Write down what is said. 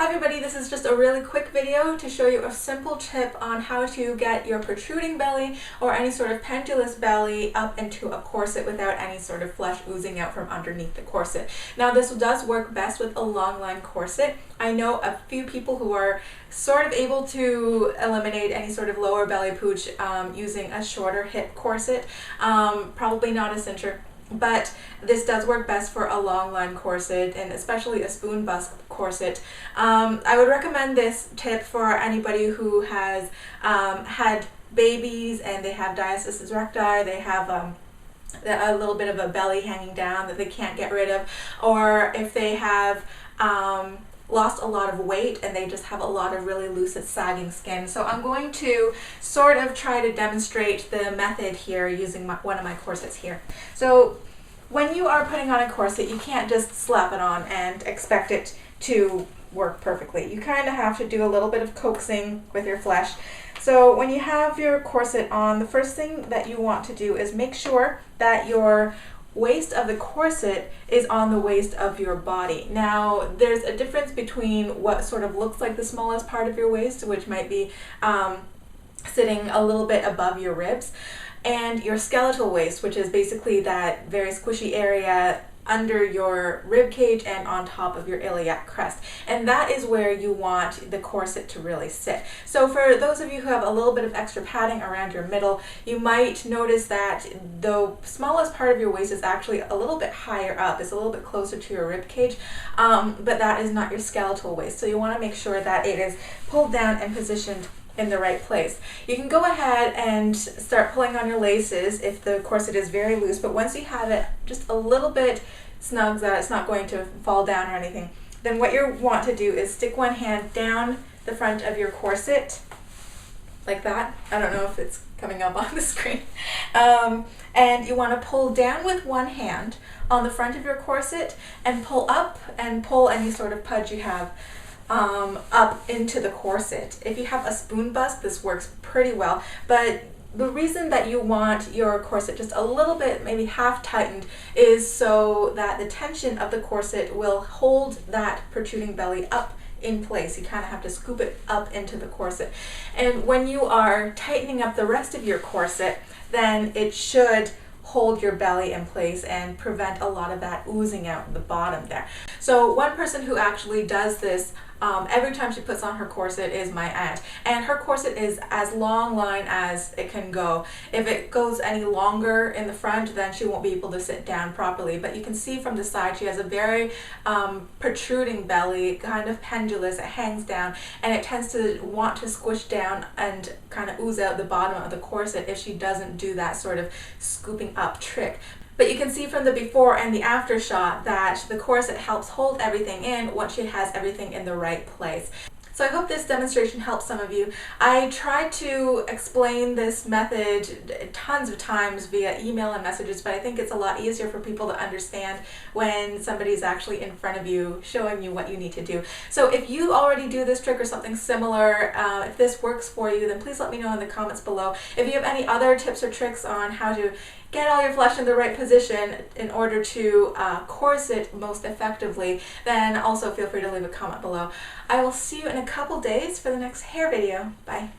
Hi everybody, this is just a really quick video to show you a simple tip on how to get your protruding belly or any sort of pendulous belly up into a corset without any sort of flesh oozing out from underneath the corset. Now this does work best with a long line corset. I know a few people who are sort of able to eliminate any sort of lower belly pooch using a shorter hip corset, probably not a cincher. But this does work best for a long line corset and especially a spoon busk corset. I would recommend this tip for anybody who has had babies and they have diastasis recti, they have a little bit of a belly hanging down that they can't get rid of, or if they have lost a lot of weight and they just have a lot of really loose sagging skin. So I'm going to sort of try to demonstrate the method here using one of my corsets here. So when you are putting on a corset, you can't just slap it on and expect it to work perfectly. You kind of have to do a little bit of coaxing with your flesh. So when you have your corset on, the first thing that you want to do is make sure that your waist of the corset is on the waist of your body. Now there's a difference between what sort of looks like the smallest part of your waist, which might be sitting a little bit above your ribs, and your skeletal waist, which is basically that very squishy area under your rib cage and on top of your iliac crest. And that is where you want the corset to really sit. So for those of you who have a little bit of extra padding around your middle, you might notice that the smallest part of your waist is actually a little bit higher up. It's a little bit closer to your rib cage, but that is not your skeletal waist. So you want to make sure that it is pulled down and positioned in the right place. You can go ahead and start pulling on your laces if the corset is very loose, but once you have it just a little bit snug that it's not going to fall down or anything, then what you want to do is stick one hand down the front of your corset like that. I don't know if it's coming up on the screen. And you want to pull down with one hand on the front of your corset and pull up and pull any sort of pudge you have up into the corset. If you have a spoon busk, this works pretty well, but the reason that you want your corset just a little bit, maybe half tightened, is so that the tension of the corset will hold that protruding belly up in place. You kind of have to scoop it up into the corset. And when you are tightening up the rest of your corset, then it should hold your belly in place and prevent a lot of that oozing out the bottom there. So one person who actually does this every time she puts on her corset is my aunt, and her corset is as long line as it can go. If it goes any longer in the front, then she won't be able to sit down properly, but you can see from the side she has a very protruding belly, kind of pendulous. It hangs down and it tends to want to squish down and kind of ooze out the bottom of the corset if she doesn't do that sort of scooping up trick. But you can see from the before and the after shot that the corset helps hold everything in once she has everything in the right place. So I hope this demonstration helps some of you. I tried to explain this method tons of times via email and messages, but I think it's a lot easier for people to understand when somebody's actually in front of you showing you what you need to do. So if you already do this trick or something similar, if this works for you, then please let me know in the comments below. If you have any other tips or tricks on how to get all your flesh in the right position in order to corset most effectively, then also feel free to leave a comment below. I will see you in a couple days for the next hair video. Bye.